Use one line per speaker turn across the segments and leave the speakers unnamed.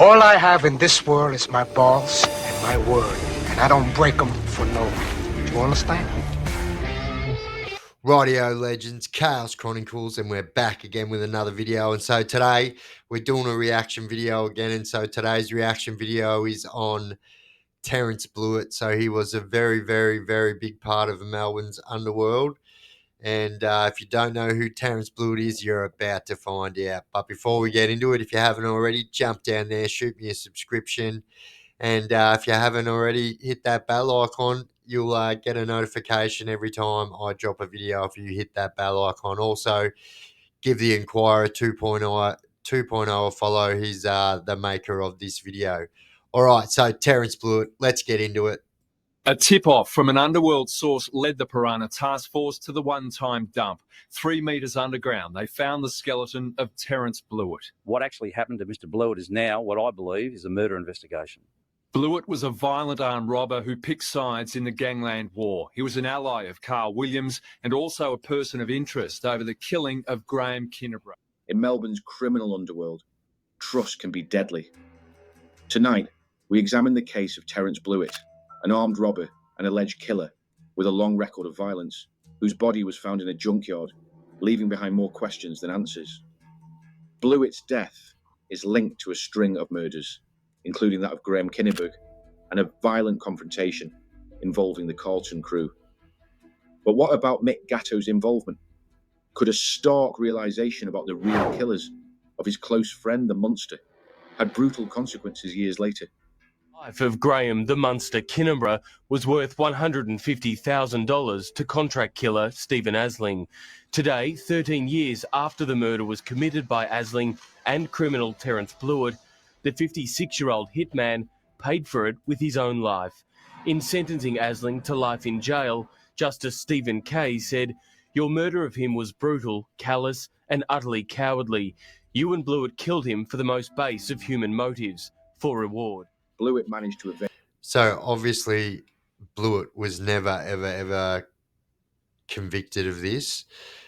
All I have in this world is my balls and my word, and I don't break them for no one. Do you understand?
Rightio legends, Chaos Chronicles, and we're back again with another video. And so today we're doing a reaction video again. And so today's reaction video is on Terrence Blewitt. So he was a very, very, very big part of Melbourne's underworld. And if you don't know who Terrence Blewitt is, you're about to find out. But before we get into it, if you haven't already, jump down there, shoot me a subscription. And if you haven't already, hit that bell icon. You'll get a notification every time I drop a video if you hit that bell icon. Also, give the Inquirer 2.0 a follow. He's the maker of this video. All right, so Terrence Blewitt, let's get into it.
A tip-off from an underworld source led the Piranha Task Force to the one-time dump. 3 metres underground, they found the skeleton of Terrence Blewitt.
What actually happened to Mr. Blewitt is now, what I believe, is a murder investigation.
Blewitt was a violent armed robber who picked sides in the gangland war. He was an ally of Carl Williams and also a person of interest over the killing of Graham Kinnebra.
In Melbourne's criminal underworld, trust can be deadly. Tonight, we examine the case of Terrence Blewitt, an armed robber and alleged killer with a long record of violence, whose body was found in a junkyard, leaving behind more questions than answers. Blewitt's death is linked to a string of murders, including that of Graham Kinnebra, and a violent confrontation involving the Carlton crew. But what about Mick Gatto's involvement? Could a stark realisation about the real killers of his close friend, the Monster, had brutal consequences years later?
The life of Graham the Monster Kinnebra was worth $150,000 to contract killer Stephen Asling. Today, 13 years after the murder was committed by Asling and criminal Terrence Blewitt, the 56-year-old hitman paid for it with his own life. In sentencing Asling to life in jail, Justice Stephen Kay said, "Your murder of him was brutal, callous, and utterly cowardly. You and Blewitt killed him for the most base of human motives, for reward."
Blewitt managed to avenge.
So obviously, Blewitt was never, ever convicted of this.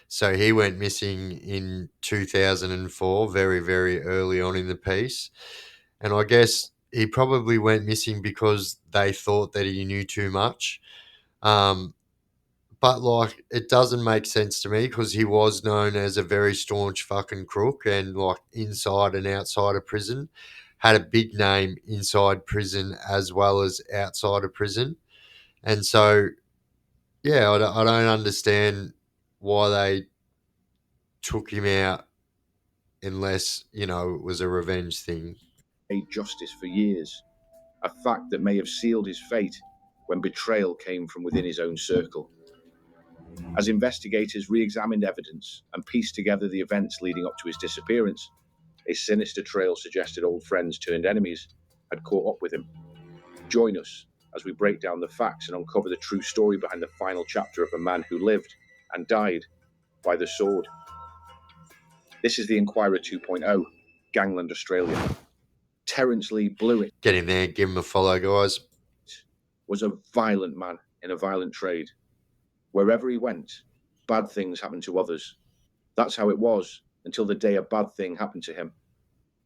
So he went missing in 2004, very, very early on in the piece. And I guess he probably went missing because they thought that he knew too much. But, like, it doesn't make sense to me because he was known as a very staunch fucking crook and, like, inside and outside of prison. Had a big name inside prison as well as outside of prison. And so, yeah, I don't understand why they took him out unless, you know, it was a revenge thing.
Justice for years, a fact that may have sealed his fate when betrayal came from within his own circle. As investigators re-examined evidence and pieced together the events leading up to his disappearance, a sinister trail suggested old friends turned enemies had caught up with him. Join us as we break down the facts and uncover the true story behind the final chapter of a man who lived and died by the sword. This is the Inquirer 2.0, Gangland, Australia. Terrence Lee Blewitt.
Get in there, give him a follow, guys.
Was a violent man in a violent trade. Wherever he went, bad things happened to others. That's how it was until the day a bad thing happened to him.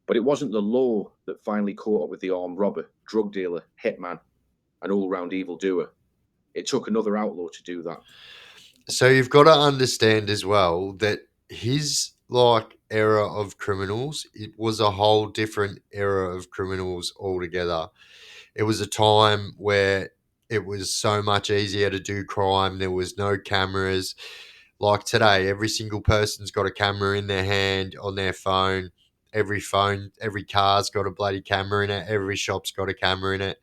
But it wasn't the law that finally caught up with the armed robber, drug dealer, hitman, and all-round evildoer. It took another outlaw to do that.
So you've got to understand as well that his, like, era of criminals, it was a whole different era of criminals altogether. It was a time where it was so much easier to do crime. There was no cameras. Like today, every single person's got a camera in their hand, on their phone. Every car's got a bloody camera in it. Every shop's got a camera in it.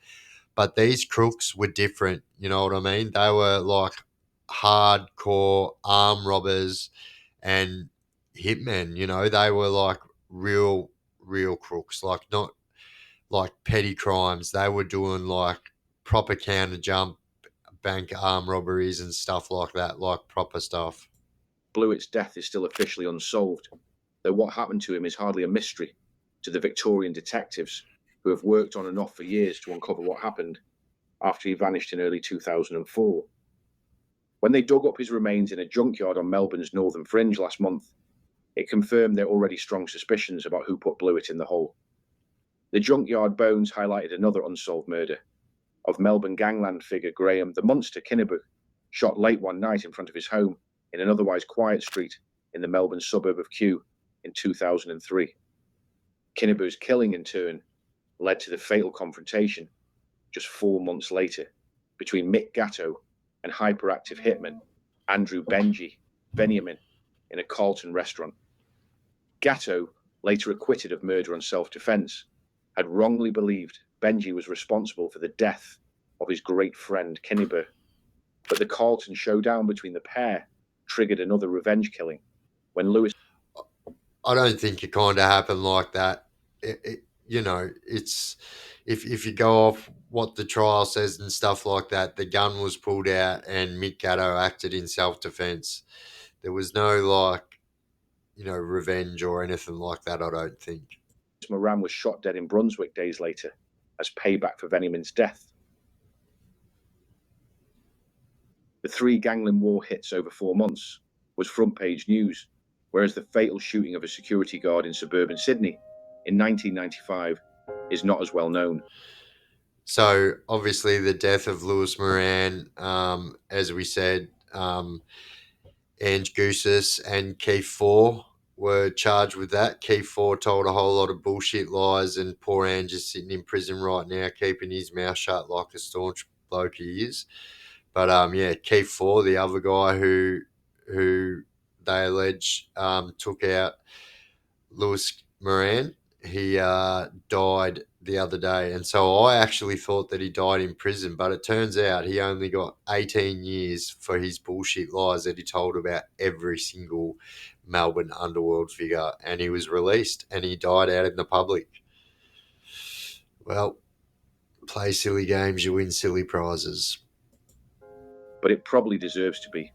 But these crooks were different, you know what I mean? They were like hardcore armed robbers and hitmen, you know? They were like real crooks, like not like petty crimes. They were doing like proper counter jump, bank armed robberies and stuff like that, like proper stuff.
Blewitt's death is still officially unsolved, though what happened to him is hardly a mystery to the Victorian detectives who have worked on and off for years to uncover what happened after he vanished in early 2004. When they dug up his remains in a junkyard on Melbourne's northern fringe last month, it confirmed their already strong suspicions about who put Blewitt in the hole. The junkyard bones highlighted another unsolved murder of Melbourne gangland figure Graham the Monster Kinniburgh, shot late one night in front of his home in an otherwise quiet street in the Melbourne suburb of Kew in 2003. Kinniburgh's killing, in turn, led to the fatal confrontation just 4 months later between Mick Gatto and hyperactive hitman Andrew Benjamin in a Carlton restaurant. Gatto, later acquitted of murder on self-defense, had wrongly believed Benji was responsible for the death of his great friend Kinniburgh. But the Carlton showdown between the pair triggered another revenge killing when Lewis...
I don't think it kind of happened like that. It's if you go off what the trial says and stuff like that, the gun was pulled out and Mick Gatto acted in self-defense. There was no revenge or anything like that, I don't think.
Moran was shot dead in Brunswick days later as payback for Benjamin's death. The 3 gangland war hits over 4 months was front page news, whereas the fatal shooting of a security guard in suburban Sydney in 1995 is not as well known.
So obviously the death of Lewis Moran, as we said, Ange Goosis and Keith Four were charged with that. Keith Four told a whole lot of bullshit lies, and poor Ange is sitting in prison right now, keeping his mouth shut like a staunch bloke he is. But Keith Four, the other guy who they allege took out Lewis Moran, he died the other day. And so I actually thought that he died in prison, but it turns out he only got 18 years for his bullshit lies that he told about every single Melbourne underworld figure, and he was released and he died out in the public. Well, play silly games, you win silly prizes.
But it probably deserves to be.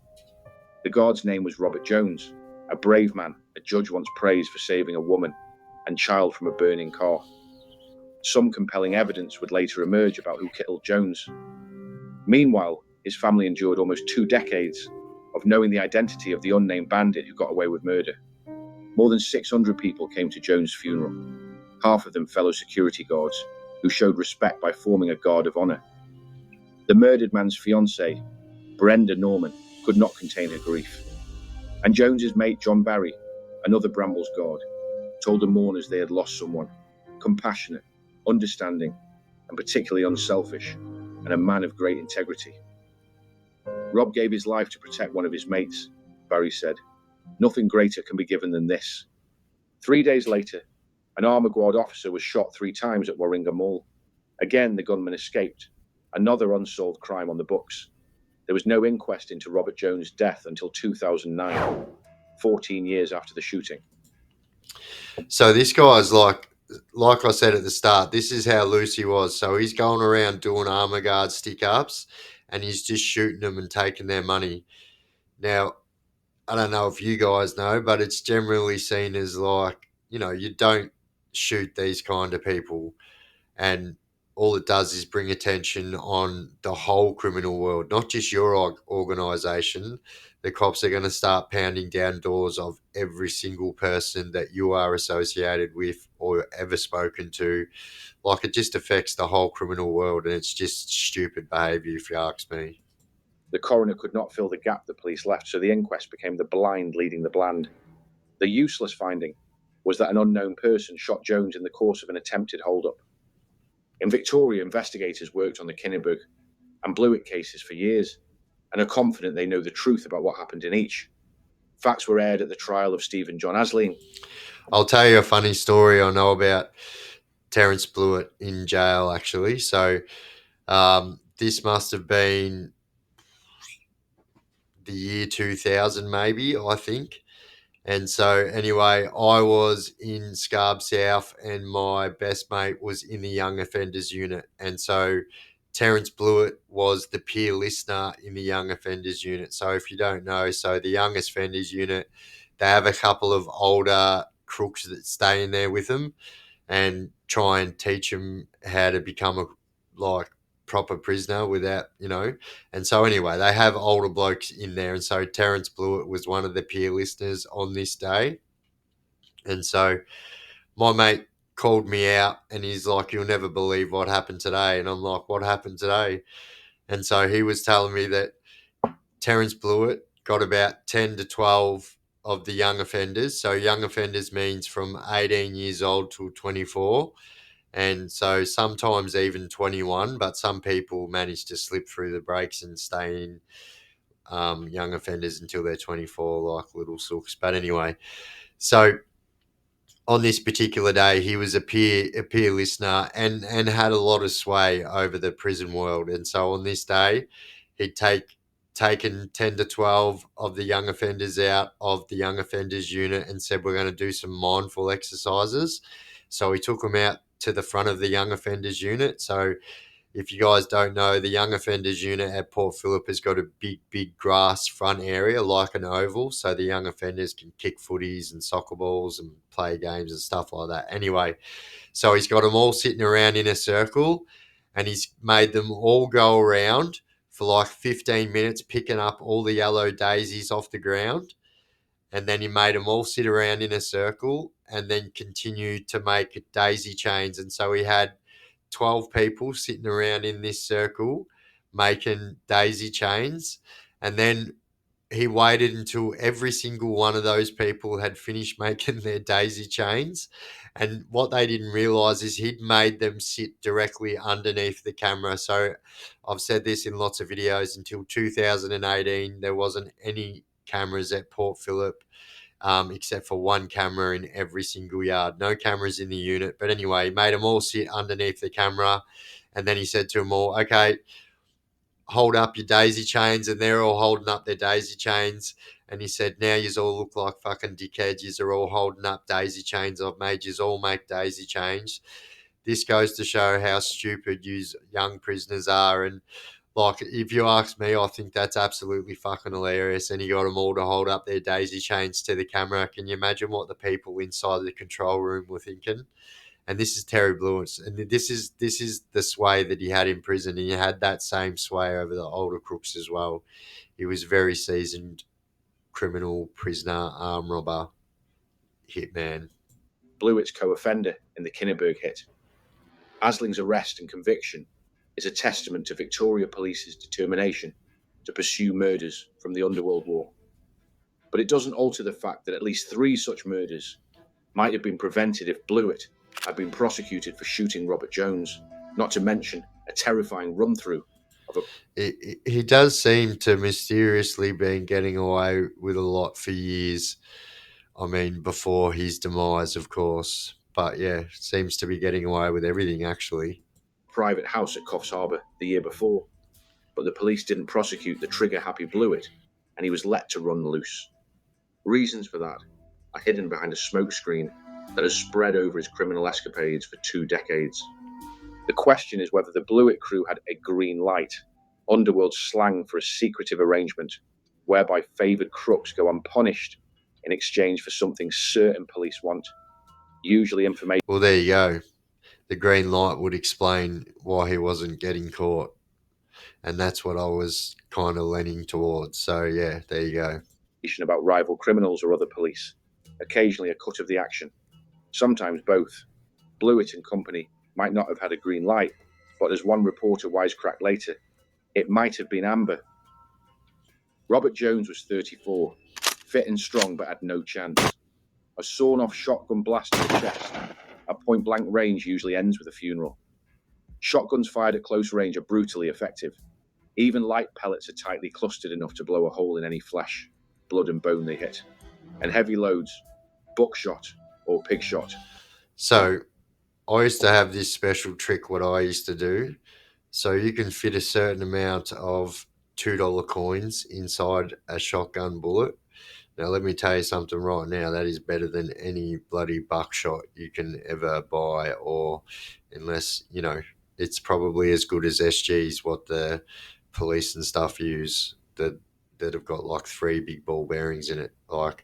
The guard's name was Robert Jones, a brave man a judge once praised for saving a woman and child from a burning car. Some compelling evidence would later emerge about who killed Jones. Meanwhile, his family endured almost 2 decades of knowing the identity of the unnamed bandit who got away with murder. More than 600 people came to Jones' funeral, half of them fellow security guards who showed respect by forming a guard of honour. The murdered man's fiancée, Brenda Norman, could not contain her grief. And Jones's mate John Barry, another Brambles guard, told the mourners they had lost someone compassionate, understanding, and particularly unselfish, and a man of great integrity. Rob gave his life to protect one of his mates, Barry said. Nothing greater can be given than this. 3 days later, an armour guard officer was shot 3 times at Warringah Mall. Again, the gunman escaped. Another unsolved crime on the books. There was no inquest into Robert Jones' death until 2009, 14 years after the shooting.
So this guy's like I said at the start, this is how loose he was. So he's going around doing armour guard stick-ups and he's just shooting them and taking their money. Now, I don't know if you guys know, but it's generally seen as you don't shoot these kind of people. And all it does is bring attention on the whole criminal world, not just your organisation. The cops are going to start pounding down doors of every single person that you are associated with or ever spoken to. Like, it just affects the whole criminal world, and it's just stupid behaviour, if you ask me.
The coroner could not fill the gap the police left, so the inquest became the blind leading the bland. The useless finding was that an unknown person shot Jones in the course of an attempted hold-up. In Victoria, investigators worked on the Kinniburgh and Blewitt cases for years and are confident they know the truth about what happened in each. Facts were aired at the trial of Stephen John Asling.
I'll tell you a funny story I know about Terrence Blewitt in jail, actually. So this must have been the year 2000, maybe, I think. And so anyway, I was in Scarborough South and my best mate was in the young offenders unit. And so Terrence Blewitt was the peer listener in the young offenders unit. So if you don't know, so the young offenders unit, they have a couple of older crooks that stay in there with them and try and teach them how to become a proper prisoner without, And so anyway, they have older blokes in there. And so Terrence Blewitt was one of the peer listeners on this day. And so my mate called me out, and he's like, "You'll never believe what happened today." And I'm like, "What happened today?" And so he was telling me that Terrence Blewitt got about 10 to 12 of the young offenders. So young offenders means from 18 years old to 24. And so sometimes even 21, but some people manage to slip through the breaks and stay in young offenders until they're 24, like little sooks. But anyway, so on this particular day, he was a peer listener and had a lot of sway over the prison world. And so on this day, he'd taken 10 to 12 of the young offenders out of the young offenders unit and said, we're going to do some mindful exercises. So he took them out to the front of the young offenders unit. So if you guys don't know, the young offenders unit at Port Phillip has got a big grass front area like an oval, so the young offenders can kick footies and soccer balls and play games and stuff like that. Anyway, so he's got them all sitting around in a circle, and he's made them all go around for like 15 minutes picking up all the yellow daisies off the ground. And then he made them all sit around in a circle and then continue to make daisy chains. And so he had 12 people sitting around in this circle making daisy chains. And then he waited until every single one of those people had finished making their daisy chains. And what they didn't realize is he'd made them sit directly underneath the camera. So I've said this in lots of videos, until 2018, there wasn't any cameras at Port Phillip, except for one camera in every single yard. No cameras in the unit. But anyway, he made them all sit underneath the camera. And then he said to them all, okay, hold up your daisy chains. And they're all holding up their daisy chains. And he said, now you all look like fucking dickheads. You're all holding up daisy chains. I've made you all make daisy chains. This goes to show how stupid you young prisoners are. And like, if you ask me, I think that's absolutely fucking hilarious. And he got them all to hold up their daisy chains to the camera. Can you imagine what the people inside the control room were thinking? And this is Terry Blewitt, and this is the sway that he had in prison. And he had that same sway over the older crooks as well. He was very seasoned criminal, prisoner, arm robber, hitman.
Blewitt's co-offender in the Kinniburg hit. Asling's arrest and conviction is a testament to Victoria Police's determination to pursue murders from the Underworld War. But it doesn't alter the fact that at least 3 such murders might have been prevented if Blewitt had been prosecuted for shooting Robert Jones, not to mention a terrifying run-through of a...
He does seem to mysteriously been getting away with a lot for years. I mean, before his demise, of course. But yeah, seems to be getting away with everything, actually.
private house at Coffs Harbour the year before, but the police didn't prosecute the trigger-happy Blewitt, and he was let to run loose. Reasons for that are hidden behind a smokescreen that has spread over his criminal escapades for 2 decades. The question is whether the Blewitt crew had a green light, underworld slang for a secretive arrangement whereby favoured crooks go unpunished in exchange for something certain police want, usually information.
Well, there you go. The green light would explain why he wasn't getting caught. And that's what I was kind of leaning towards. So, yeah, there you go.
About rival criminals or other police, occasionally a cut of the action, sometimes both. Blewitt and company might not have had a green light, but as one reporter wisecracked later, it might have been amber. Robert Jones was 34, fit and strong but had no chance. A sawn-off shotgun blast to the chest at point-blank range usually ends with a funeral. Shotguns fired at close range are brutally effective. Even light pellets are tightly clustered enough to blow a hole in any flesh, blood and bone they hit. And heavy loads, buckshot or pig shot.
So I used to have this special trick, what I used to do. So you can fit a certain amount of $2 coins inside a shotgun bullet. Now, let me tell you something right now. That is better than any bloody buckshot you can ever buy, or unless, you know, it's probably as good as SGs, what the police and stuff use that have got like 3 big ball bearings in it. Like,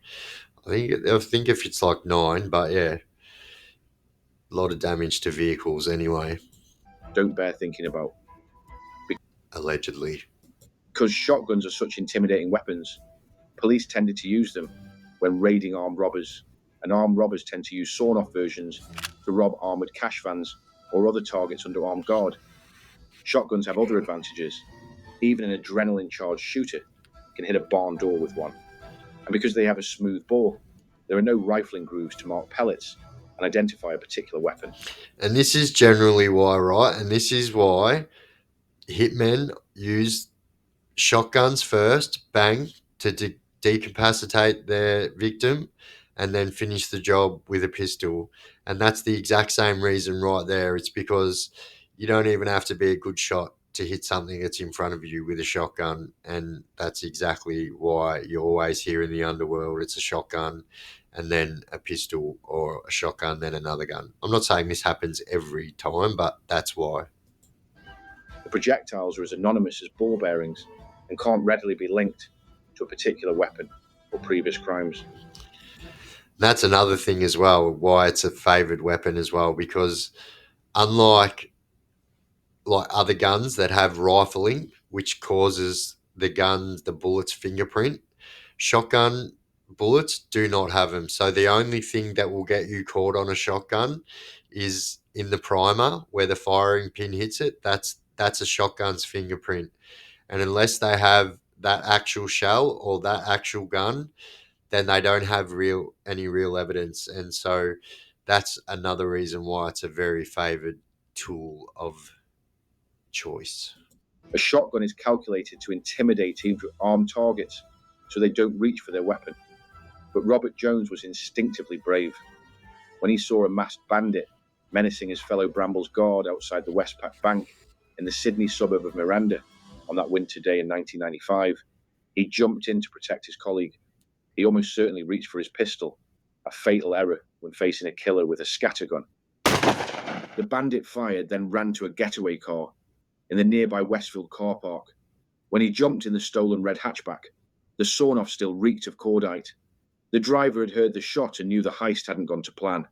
I think if it's like 9, but yeah, a lot of damage to vehicles anyway.
Don't bear thinking about.
Allegedly.
Because shotguns are such intimidating weapons, police tended to use them when raiding armed robbers and armed robbers tend to use sawn-off versions to rob armoured cash vans or other targets under armed guard. Shotguns have other advantages. Even an adrenaline-charged shooter can hit a barn door with one. And because they have a smooth bore, there are no rifling grooves to mark pellets and identify a particular weapon.
And this is generally why, right? And this is why hitmen use shotguns first, bang, to decapacitate their victim, and then finish the job with a pistol. And that's the exact same reason right there. It's because you don't even have to be a good shot to hit something that's in front of you with a shotgun. And that's exactly why you always hear in the underworld it's a shotgun and then a pistol, or a shotgun, then another gun. I'm not saying this happens every time, but that's why.
The projectiles are as anonymous as ball bearings and can't readily be linked to a particular weapon or previous crimes.
That's another thing as well, why it's a favoured weapon as well, because unlike other guns that have rifling, which causes the bullet's fingerprint, shotgun bullets do not have them. So the only thing that will get you caught on a shotgun is in the primer where the firing pin hits it. That's a shotgun's fingerprint. And unless they have that actual shell or that actual gun, then they don't have any real evidence. And so that's another reason why it's a very favoured tool of choice.
A shotgun is calculated to intimidate even armed targets so they don't reach for their weapon. But Robert Jones was instinctively brave. When he saw a masked bandit menacing his fellow Brambles guard outside the Westpac Bank in the Sydney suburb of Miranda on that winter day in 1995, he jumped in to protect his colleague. He almost certainly reached for his pistol, a fatal error when facing a killer with a scattergun. The bandit fired, then ran to a getaway car in the nearby Westfield car park. When he jumped in the stolen red hatchback, the sawn-off still reeked of cordite. The driver had heard the shot and knew the heist hadn't gone to plan.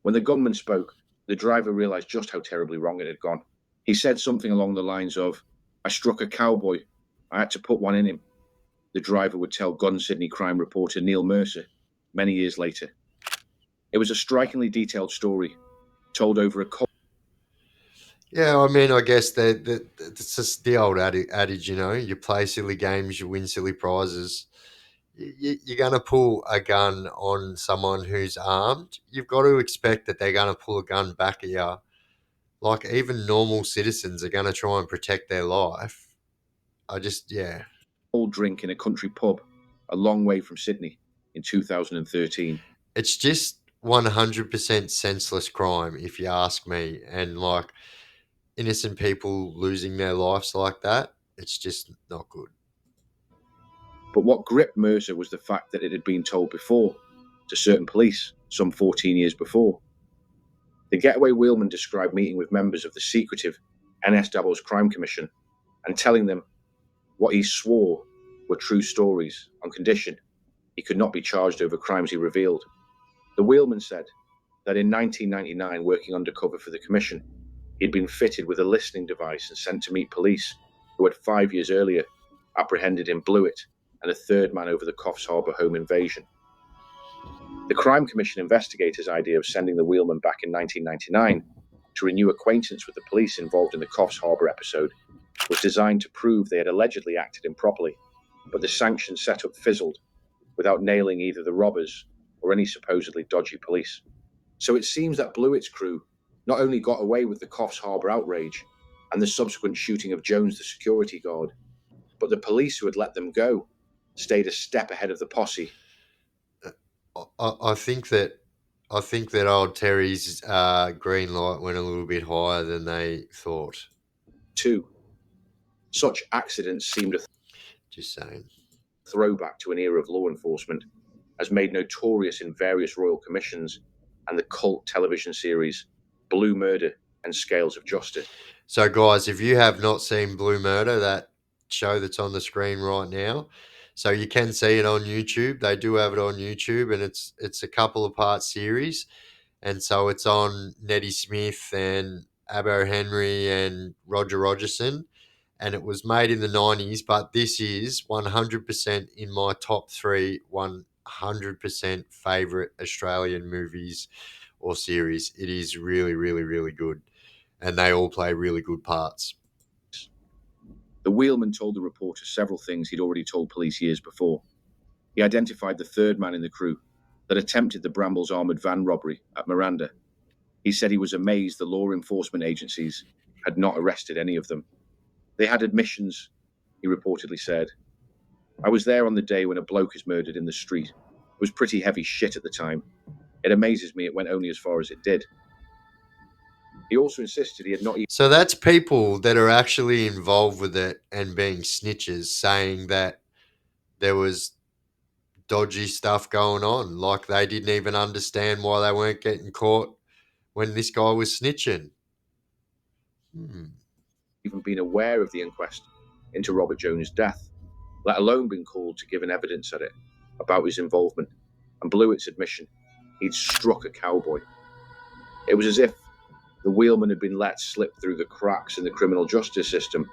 When the gunman spoke, the driver realized just how terribly wrong it had gone. He said something along the lines of, "I struck a cowboy. I had to put one in him." The driver would tell Gun Sydney crime reporter Neil Mercer many years later. It was a strikingly detailed story, told over a
Yeah, I mean, I guess it's just the old adage, you play silly games, you win silly prizes. You're going to pull a gun on someone who's armed. You've got to expect that they're going to pull a gun back at you. Like, even normal citizens are going to try and protect their life.
cold drink in a country pub a long way from Sydney in 2013.
It's just 100% senseless crime, if you ask me. And, innocent people losing their lives like that, it's just not good.
But what gripped Mercer was the fact that it had been told before to certain police some 14 years before. The getaway wheelman described meeting with members of the secretive NSW's Crime Commission and telling them what he swore were true stories on condition he could not be charged over crimes he revealed. The wheelman said that in 1999, working undercover for the commission, he'd been fitted with a listening device and sent to meet police who had 5 years earlier apprehended him Blewitt and a third man over the Coffs Harbour home invasion. The Crime Commission investigators' idea of sending the wheelman back in 1999 to renew acquaintance with the police involved in the Coffs Harbour episode was designed to prove they had allegedly acted improperly, but the sanctioned setup fizzled without nailing either the robbers or any supposedly dodgy police. So it seems that Blewitt's crew not only got away with the Coffs Harbour outrage and the subsequent shooting of Jones, the security guard, but the police who had let them go stayed a step ahead of the posse.
I think that old Terry's green light went a little bit higher than they thought.
2. Such accidents seemed a
Just saying.
throwback to an era of law enforcement, as made notorious in various royal commissions and the cult television series Blue Murder and Scales of Justice.
So, guys, if you have not seen Blue Murder, that show that's on the screen right now, so you can see it on YouTube. They do have it on YouTube, and it's a couple of part series, and so it's on Nettie Smith and Abbo Henry and Roger Rogerson, and it was made in the 90s, but this is 100% in my top 3 100% favourite Australian movies or series. It is really, really, really good. And they all play really good parts.
The wheelman told the reporter several things he'd already told police years before. He identified the third man in the crew that attempted the Brambles armoured van robbery at Miranda. He said he was amazed the law enforcement agencies had not arrested any of them. They had admissions, he reportedly said. I was there on the day when a bloke is murdered in the street. It was pretty heavy shit at the time. It amazes me it went only as far as it did. He also insisted he had not even...
So that's people that are actually involved with it and being snitches saying that there was dodgy stuff going on. Like they didn't even understand why they weren't getting caught when this guy was snitching.
even been aware of the inquest into Robert Jones' death, let alone been called to give an evidence at it about his involvement, and Blewitt's admission he'd struck a cowboy. It was as if the wheelman had been let slip through the cracks in the criminal justice system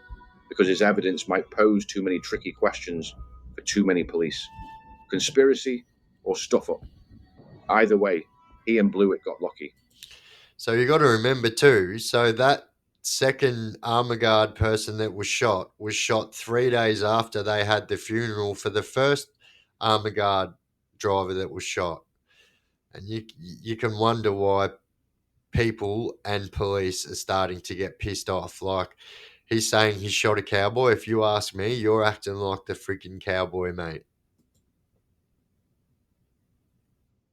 because his evidence might pose too many tricky questions for too many police. Conspiracy or stuff up. Either way, he and Blewitt got lucky.
So you got to remember too, so that second armor guard person that was shot 3 days after they had the funeral for the first armor guard driver that was shot. And you can wonder why people and police are starting to get pissed off. Like, he's saying he shot a cowboy. If you ask me, you're acting like the freaking cowboy, mate.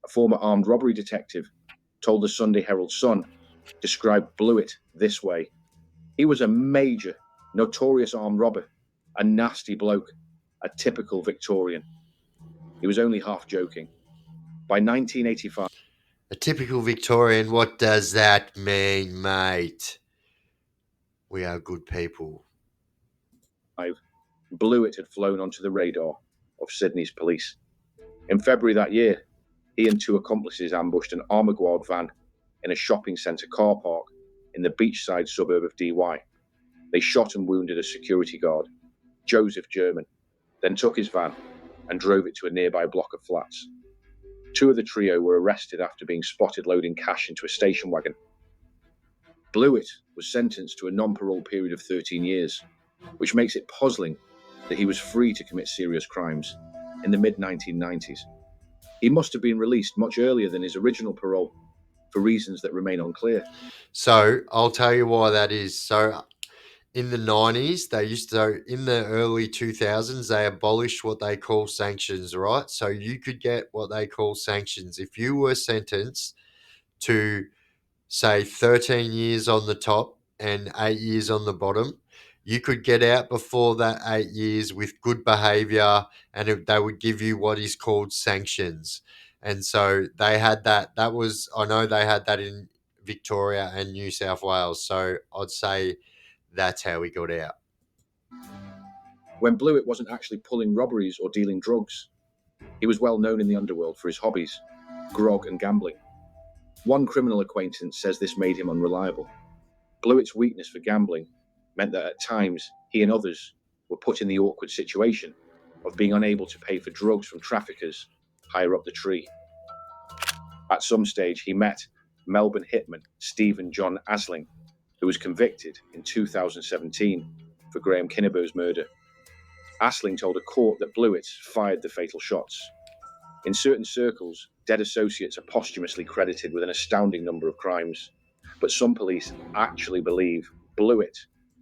A former armed robbery detective told the Sunday Herald Sun, described Blewitt this way. He was a major, notorious armed robber, a nasty bloke, a typical Victorian. He was only half joking. By 1985,
A typical Victorian, what does that mean, mate? We are good people.
Blewitt had flown onto the radar of Sydney's police. In February that year, he and two accomplices ambushed an armor guard van in a shopping centre car park in the beachside suburb of DY. They shot and wounded a security guard, Joseph German, then took his van and drove it to a nearby block of flats. Two of the trio were arrested after being spotted loading cash into a station wagon. Blewitt was sentenced to a non-parole period of 13 years, which makes it puzzling that he was free to commit serious crimes in the mid-1990s. He must have been released much earlier than his original parole for reasons that remain unclear.
So I'll tell you why that is. So in the 90s, in the early 2000s, they abolished what they call sanctions, right? So you could get what they call sanctions. If you were sentenced to, say, 13 years on the top and 8 years on the bottom, you could get out before that 8 years with good behaviour, and they would give you what is called sanctions. And so they had that. I know they had that in Victoria and New South Wales. So I'd say that's how he got out.
When Blewitt wasn't actually pulling robberies or dealing drugs, he was well known in the underworld for his hobbies, grog and gambling. One criminal acquaintance says this made him unreliable. Blewitt's weakness for gambling meant that at times he and others were put in the awkward situation of being unable to pay for drugs from traffickers higher up the tree. At some stage, he met Melbourne hitman Stephen John Asling, who was convicted in 2017 for Graham Kinniburgh's murder. Asling told a court that Blewitt fired the fatal shots. In certain circles, dead associates are posthumously credited with an astounding number of crimes, but some police actually believe Blewitt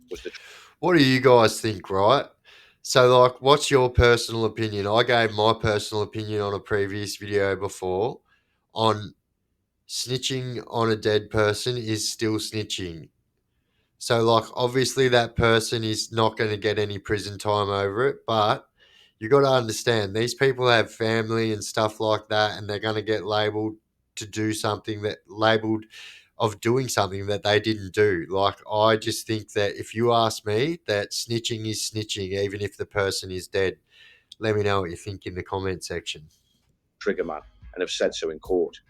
was the...
What do you guys think, right? So, like, what's your personal opinion? I gave my personal opinion on a previous video before on snitching on a dead person is still snitching. So, like, obviously that person is not going to get any prison time over it, but you got to understand these people have family and stuff like that, and they're going to get labeled to do something doing something that they didn't do. Like, I just think that if you ask me, that snitching is snitching, even if the person is dead. Let me know what you think in the comment section.
Trigger man, and have said so in court.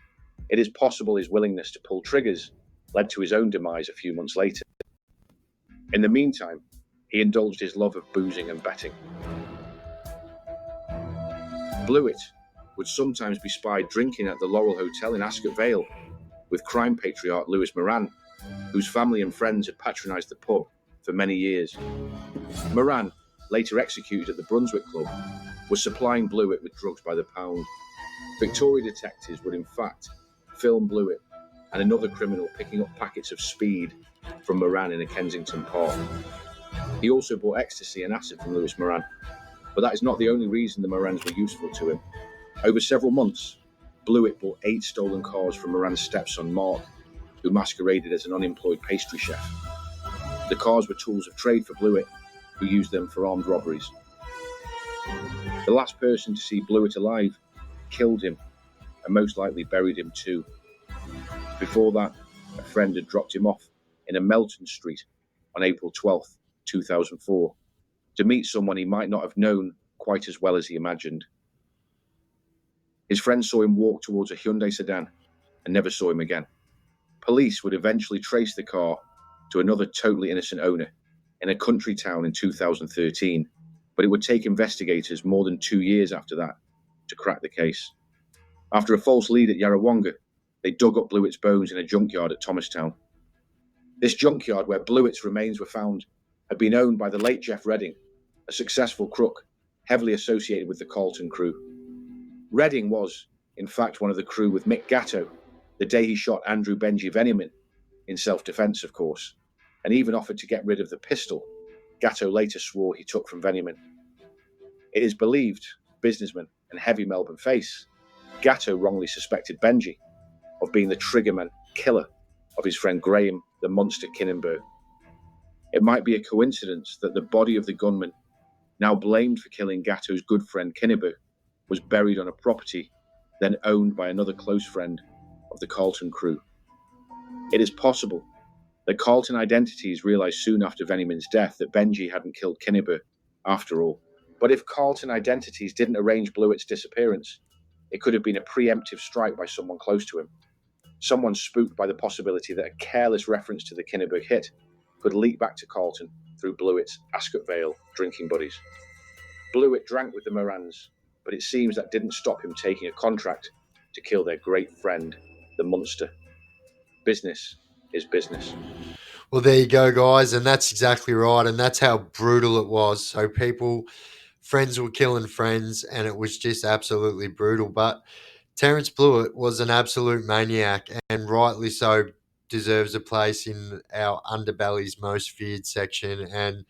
It is possible his willingness to pull triggers led to his own demise a few months later. In the meantime, he indulged his love of boozing and betting. Blewitt would sometimes be spied drinking at the Laurel Hotel in Ascot Vale with crime patriarch Lewis Moran, whose family and friends had patronised the pub for many years. Moran, later executed at the Brunswick Club, was supplying Blewitt with drugs by the pound. Victoria detectives would in fact film Blewitt and another criminal picking up packets of speed from Moran in a Kensington park. He also bought ecstasy and acid from Lewis Moran, but that is not the only reason the Morans were useful to him. Over several months, Blewitt bought 8 stolen cars from Moran's stepson Mark, who masqueraded as an unemployed pastry chef. The cars were tools of trade for Blewitt, who used them for armed robberies. The last person to see Blewitt alive killed him, and most likely buried him too. Before that, a friend had dropped him off in a Melton Street on April 12th, 2004, to meet someone he might not have known quite as well as he imagined. His friend saw him walk towards a Hyundai sedan and never saw him again. Police would eventually trace the car to another totally innocent owner in a country town in 2013, but it would take investigators more than 2 years after that to crack the case. After a false lead at Yarrawonga, they dug up Blewitt's bones in a junkyard at Thomastown. This junkyard where Blewitt's remains were found had been owned by the late Jeff Redding, a successful crook heavily associated with the Carlton crew. Redding was, in fact, one of the crew with Mick Gatto the day he shot Andrew Benji Veneman, in self-defence of course, and even offered to get rid of the pistol Gatto later swore he took from Veneman. It is believed, businessman and heavy Melbourne face, Gatto wrongly suspected Benji of being the triggerman killer of his friend Graham the Monster Kinnenberg. It might be a coincidence that the body of the gunman, now blamed for killing Gatto's good friend Kinnenberg, was buried on a property then owned by another close friend of the Carlton crew. It is possible that Carlton identities realised soon after Veneman's death that Benji hadn't killed Kinnenberg after all. But if Carlton identities didn't arrange Blewitt's disappearance, it could have been a preemptive strike by someone close to him. Someone spooked by the possibility that a careless reference to the Kinnenberg hit could leak back to Carlton through Blewitt's Ascot Vale drinking buddies. Blewitt drank with the Morans, but it seems that didn't stop him taking a contract to kill their great friend, the Monster. Business is business.
Well, there you go, guys, and that's exactly right, and that's how brutal it was. So friends were killing friends, and it was just absolutely brutal. But Terrence Blewitt was an absolute maniac, and rightly so, deserves a place in our Underbellys most feared section, and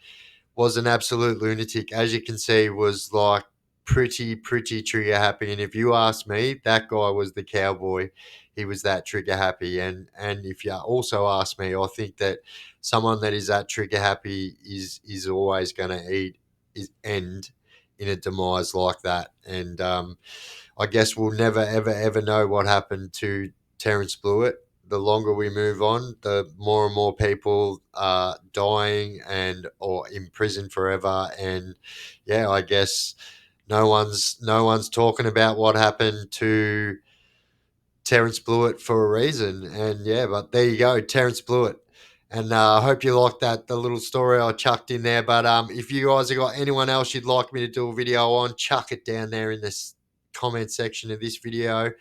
was an absolute lunatic. As you can see, was like pretty trigger happy. And if you ask me, that guy was the cowboy. He was that trigger happy. And if you also ask me, I think that someone that is that trigger happy is always going to end in a demise like that. And I guess we'll never ever know what happened to Terrence Blewitt. The longer we move on, the more and more people are dying or in prison forever. And yeah, I guess no one's talking about what happened to Terrence Blewitt for a reason. And yeah, but there you go, Terrence Blewitt. And I hope you liked the little story I chucked in there. But if you guys have got anyone else you'd like me to do a video on, chuck it down there in the comment section of this video.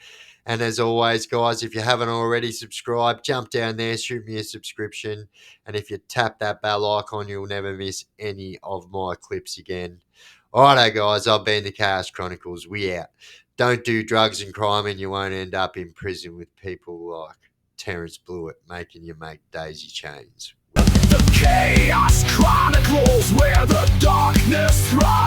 And as always, guys, if you haven't already subscribed, jump down there, shoot me a subscription. And if you tap that bell icon, you'll never miss any of my clips again. Alrighto, guys, I've been the Chaos Chronicles. We out. Don't do drugs and crime and you won't end up in prison with people like Terrence Blewitt making you make daisy chains.
The Chaos Chronicles, where the darkness thrives.